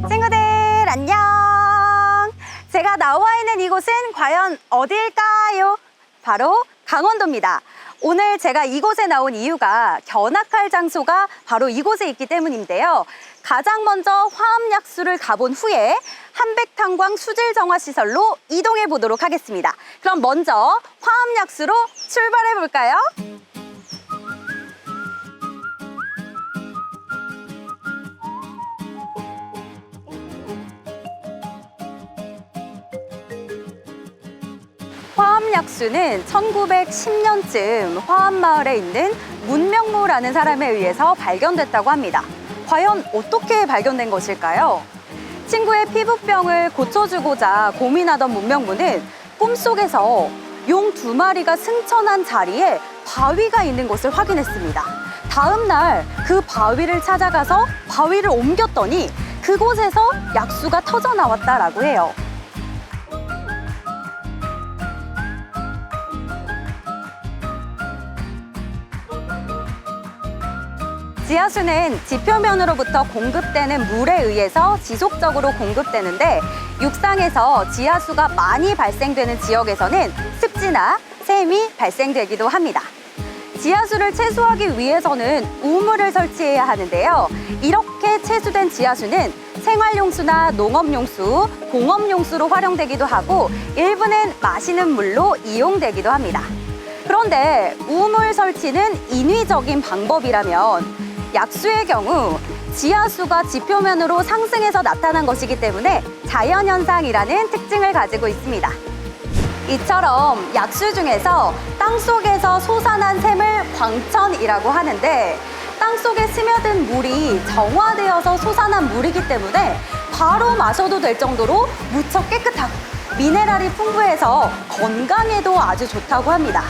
친구들 안녕! 제가 나와 있는 이곳은 과연 어디일까요? 바로 강원도입니다. 오늘 제가 이곳에 나온 이유가 견학할 장소가 바로 이곳에 있기 때문인데요. 가장 먼저 화암약수를 가본 후에 한백탄광 수질정화시설로 이동해 보도록 하겠습니다. 그럼 먼저 화암약수로 출발해 볼까요? 화암약수는 1910년쯤 화암마을에 있는 문명무라는 사람에 의해서 발견됐다고 합니다. 과연 어떻게 발견된 것일까요? 친구의 피부병을 고쳐주고자 고민하던 문명무는 꿈속에서 용 2마리가 승천한 자리에 바위가 있는 것을 확인했습니다. 다음 날 그 바위를 찾아가서 바위를 옮겼더니 그곳에서 약수가 터져 나왔다라고 해요. 지하수는 지표면으로부터 공급되는 물에 의해서 지속적으로 공급되는데 육상에서 지하수가 많이 발생되는 지역에서는 습지나 샘이 발생되기도 합니다. 지하수를 채수하기 위해서는 우물을 설치해야 하는데요. 이렇게 채수된 지하수는 생활용수나 농업용수, 공업용수로 활용되기도 하고 일부는 마시는 물로 이용되기도 합니다. 그런데 우물 설치는 인위적인 방법이라면 약수의 경우 지하수가 지표면으로 상승해서 나타난 것이기 때문에 자연현상이라는 특징을 가지고 있습니다. 이처럼 약수 중에서 땅속에서 솟아난 샘을 광천이라고 하는데 땅속에 스며든 물이 정화되어서 솟아난 물이기 때문에 바로 마셔도 될 정도로 무척 깨끗하고 미네랄이 풍부해서 건강에도 아주 좋다고 합니다.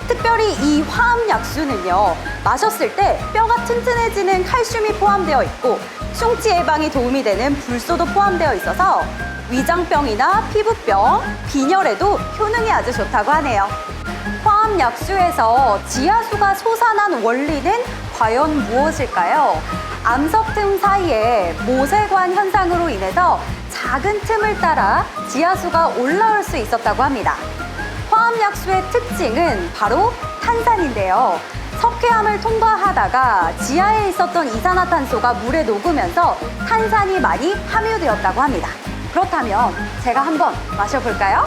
특별히 이 화암약수는요, 마셨을 때 뼈가 튼튼해지는 칼슘이 포함되어 있고 충치 예방에 도움이 되는 불소도 포함되어 있어서 위장병이나 피부병, 빈혈에도 효능이 아주 좋다고 하네요. 화암약수에서 지하수가 솟아난 원리는 과연 무엇일까요? 암석 틈 사이에 모세관 현상으로 인해서 작은 틈을 따라 지하수가 올라올 수 있었다고 합니다. 화암약수의 특징은 바로 탄산인데요. 석회암을 통과하다가 지하에 있었던 이산화탄소가 물에 녹으면서 탄산이 많이 함유되었다고 합니다. 그렇다면 제가 한번 마셔볼까요?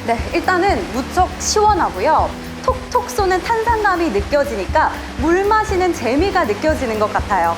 네, 일단은 무척 시원하고요. 톡톡 쏘는 탄산감이 느껴지니까 물 마시는 재미가 느껴지는 것 같아요.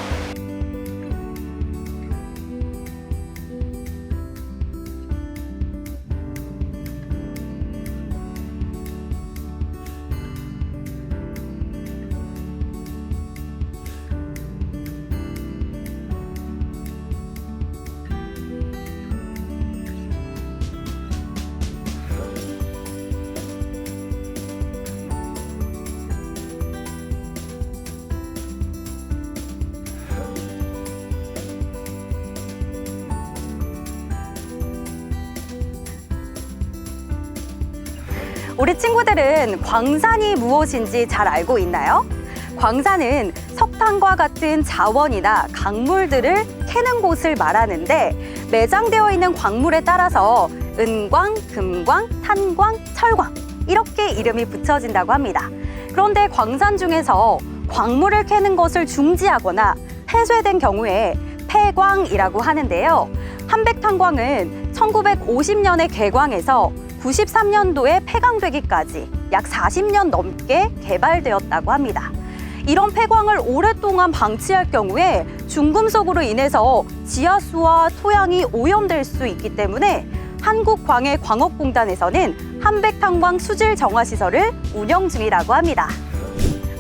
우리 친구들은 광산이 무엇인지 잘 알고 있나요? 광산은 석탄과 같은 자원이나 강물들을 캐는 곳을 말하는데 매장되어 있는 광물에 따라서 은광, 금광, 탄광, 철광 이렇게 이름이 붙여진다고 합니다. 그런데 광산 중에서 광물을 캐는 것을 중지하거나 폐쇄된 경우에 폐광이라고 하는데요. 한백탄광은 1950년에 개광해서 93년도에 폐광되기까지 약 40년 넘게 개발되었다고 합니다. 이런 폐광을 오랫동안 방치할 경우에 중금속으로 인해서 지하수와 토양이 오염될 수 있기 때문에 한국광해광업공단에서는 한백탄광 수질 정화시설을 운영 중이라고 합니다.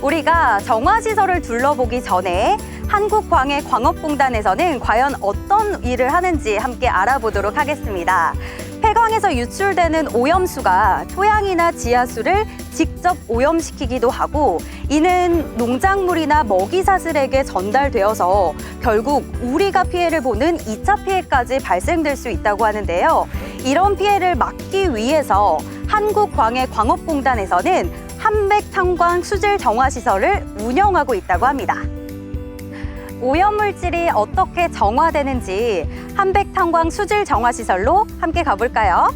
우리가 정화시설을 둘러보기 전에 한국광해광업공단에서는 과연 어떤 일을 하는지 함께 알아보도록 하겠습니다. 폐광에서 유출되는 오염수가 토양이나 지하수를 직접 오염시키기도 하고 이는 농작물이나 먹이사슬에게 전달되어서 결국 우리가 피해를 보는 2차 피해까지 발생될 수 있다고 하는데요. 이런 피해를 막기 위해서 한국광해광업공단에서는 한백탄광 수질 정화 시설을 운영하고 있다고 합니다. 오염물질이 어떻게 정화되는지 한백탄광 수질 정화 시설로 함께 가볼까요?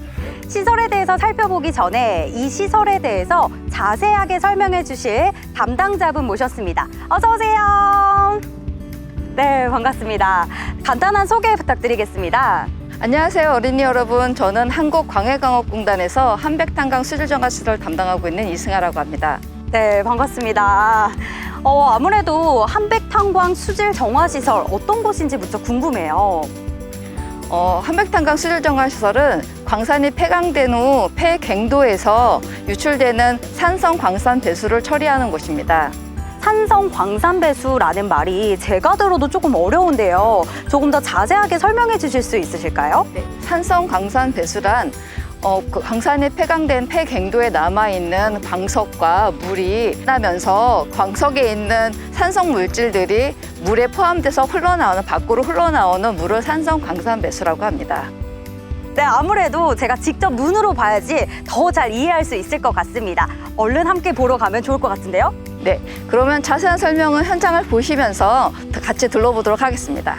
시설에 대해서 살펴보기 전에 이 시설에 대해서 자세하게 설명해 주실 담당자분 모셨습니다. 어서 오세요. 네, 반갑습니다. 간단한 소개 부탁드리겠습니다. 안녕하세요, 어린이 여러분. 저는 한국광해광업공단에서 한백탄광 수질정화시설 담당하고 있는 이승아라고 합니다. 네, 반갑습니다. 아무래도 한백탄광 수질 정화 시설 어떤 곳인지 무척 궁금해요. 한백탄광 수질정화시설은 광산이 폐광된 후 폐갱도에서 유출되는 산성 광산 배수를 처리하는 곳입니다. 산성 광산 배수라는 말이 제가 들어도 조금 어려운데요. 조금 더 자세하게 설명해 주실 수 있으실까요? 네, 산성 광산 배수란 그 광산이 폐광된 폐갱도에 남아있는 광석과 물이 나면서 광석에 있는 산성 물질들이 물에 포함돼서 밖으로 흘러나오는 물을 산성 광산 배수라고 합니다. 네, 아무래도 제가 직접 눈으로 봐야지 더 잘 이해할 수 있을 것 같습니다. 얼른 함께 보러 가면 좋을 것 같은데요? 네, 그러면 자세한 설명은 현장을 보시면서 같이 둘러보도록 하겠습니다.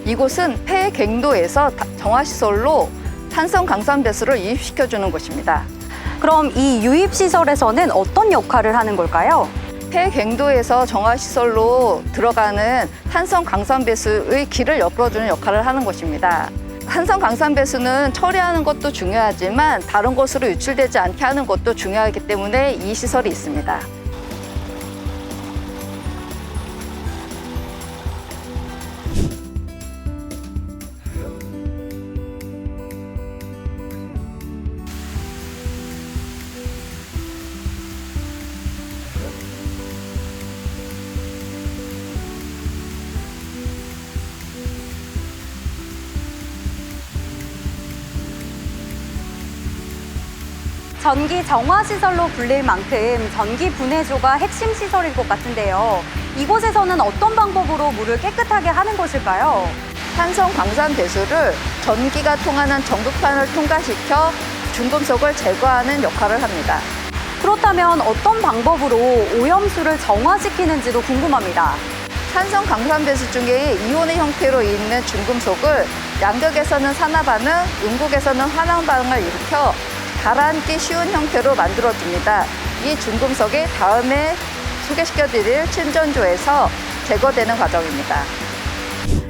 이곳은 폐갱도에서 정화시설로 산성 광산 배수를 이입시켜주는 곳입니다. 그럼 이 유입시설에서는 어떤 역할을 하는 걸까요? 폐갱도에서 정화시설로 들어가는 산성 광산 배수의 길을 열어주는 역할을 하는 곳입니다. 산성 광산 배수는 처리하는 것도 중요하지만 다른 곳으로 유출되지 않게 하는 것도 중요하기 때문에 이 시설이 있습니다. 전기 정화 시설로 불릴 만큼 전기 분해조가 핵심 시설일 것 같은데요. 이곳에서는 어떤 방법으로 물을 깨끗하게 하는 것일까요? 산성 광산 배수를 전기가 통하는 전극판을 통과시켜 중금속을 제거하는 역할을 합니다. 그렇다면 어떤 방법으로 오염수를 정화시키는지도 궁금합니다. 산성 광산 배수 중에 이온의 형태로 있는 중금속을 양극에서는 산화 반응, 음극에서는 환원 반응을 일으켜 가라앉기 쉬운 형태로 만들어줍니다. 이 중금속이 다음에 소개시켜드릴 침전조에서 제거되는 과정입니다.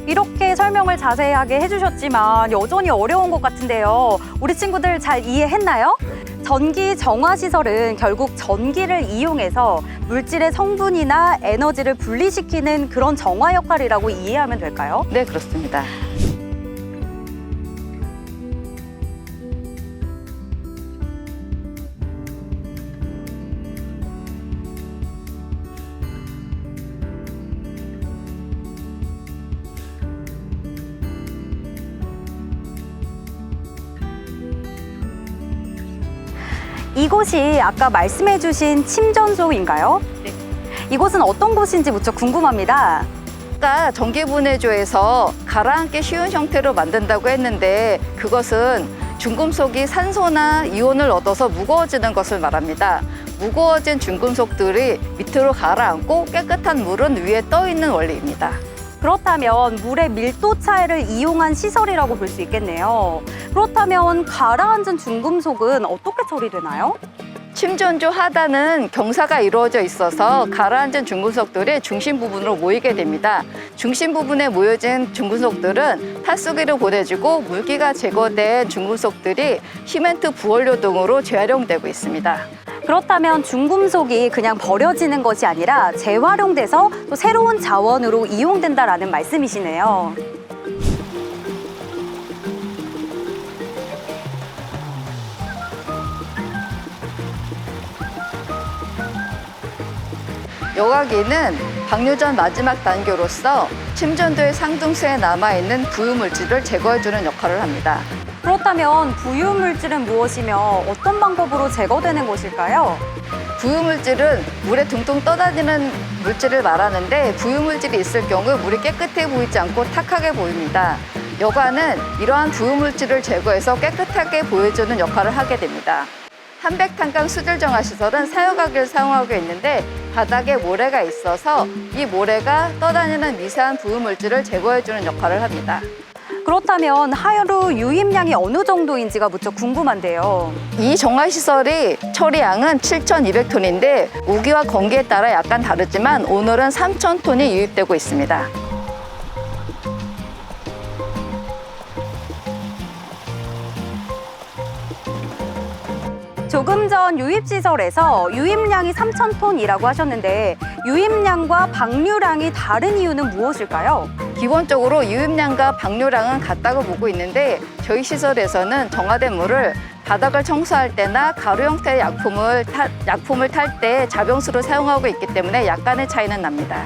이렇게 설명을 자세하게 해주셨지만 여전히 어려운 것 같은데요. 우리 친구들 잘 이해했나요? 전기 정화 시설은 결국 전기를 이용해서 물질의 성분이나 에너지를 분리시키는 그런 정화 역할이라고 이해하면 될까요? 네, 그렇습니다. 이곳이 아까 말씀해주신 침전소인가요? 네. 이곳은 어떤 곳인지 무척 궁금합니다. 아까 전기분해조에서 가라앉기 쉬운 형태로 만든다고 했는데 그것은 중금속이 산소나 이온을 얻어서 무거워지는 것을 말합니다. 무거워진 중금속들이 밑으로 가라앉고 깨끗한 물은 위에 떠 있는 원리입니다. 그렇다면 물의 밀도 차이를 이용한 시설이라고 볼 수 있겠네요. 그렇다면 가라앉은 중금속은 어떻게 처리되나요? 침전조 하단은 경사가 이루어져 있어서 가라앉은 중금속들이 중심 부분으로 모이게 됩니다. 중심 부분에 모여진 중금속들은 탈수기를 보내주고 물기가 제거된 중금속들이 시멘트 부원료 등으로 재활용되고 있습니다. 그렇다면 중금속이 그냥 버려지는 것이 아니라 재활용돼서 또 새로운 자원으로 이용된다라는 말씀이시네요. 여과기는 방류전 마지막 단계로서 침전도의 상중수에 남아있는 부유물질을 제거해주는 역할을 합니다. 그렇다면 부유물질은 무엇이며 어떤 방법으로 제거되는 것일까요? 부유물질은 물에 둥둥 떠다니는 물질을 말하는데 부유물질이 있을 경우 물이 깨끗해 보이지 않고 탁하게 보입니다. 여과는 이러한 부유물질을 제거해서 깨끗하게 보여주는 역할을 하게 됩니다. 한백탄강 수질 정화 시설은 사여과기를 사용하고 있는데 바닥에 모래가 있어서 이 모래가 떠다니는 미세한 부유물질을 제거해주는 역할을 합니다. 그렇다면 하루 유입량이 어느 정도인지가 무척 궁금한데요. 이 정화시설의 처리량은 7,200톤인데 우기와 건기에 따라 약간 다르지만 오늘은 3,000톤이 유입되고 있습니다. 조금 전 유입시설에서 유입량이 3,000톤이라고 하셨는데 유입량과 방류량이 다른 이유는 무엇일까요? 기본적으로 유입량과 방류량은 같다고 보고 있는데 저희 시설에서는 정화된 물을 바닥을 청소할 때나 가루 형태의 약품을 탈 때 자병수로 사용하고 있기 때문에 약간의 차이는 납니다.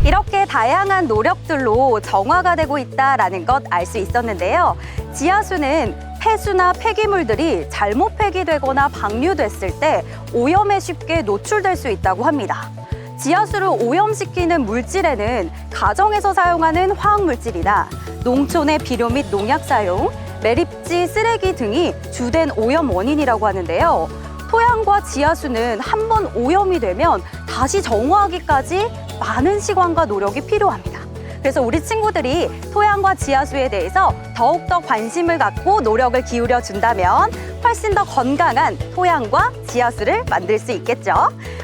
이렇게 다양한 노력들로 정화가 되고 있다는 것 알 수 있었는데요. 지하수는 폐수나 폐기물들이 잘못 폐기되거나 방류됐을 때 오염에 쉽게 노출될 수 있다고 합니다. 지하수를 오염시키는 물질에는 가정에서 사용하는 화학물질이나 농촌의 비료 및 농약 사용, 매립지, 쓰레기 등이 주된 오염 원인이라고 하는데요. 토양과 지하수는 한 번 오염이 되면 다시 정화하기까지 많은 시간과 노력이 필요합니다. 그래서 우리 친구들이 토양과 지하수에 대해서 더욱더 관심을 갖고 노력을 기울여 준다면 훨씬 더 건강한 토양과 지하수를 만들 수 있겠죠.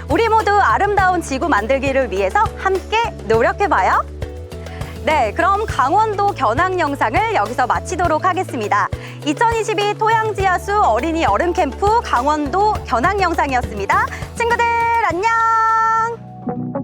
우리 모두 아름다운 지구 만들기를 위해서 함께 노력해봐요. 네, 그럼 강원도 견학 영상을 여기서 마치도록 하겠습니다. 2022 토양지하수 어린이 여름 캠프 강원도 견학 영상이었습니다. 친구들 안녕!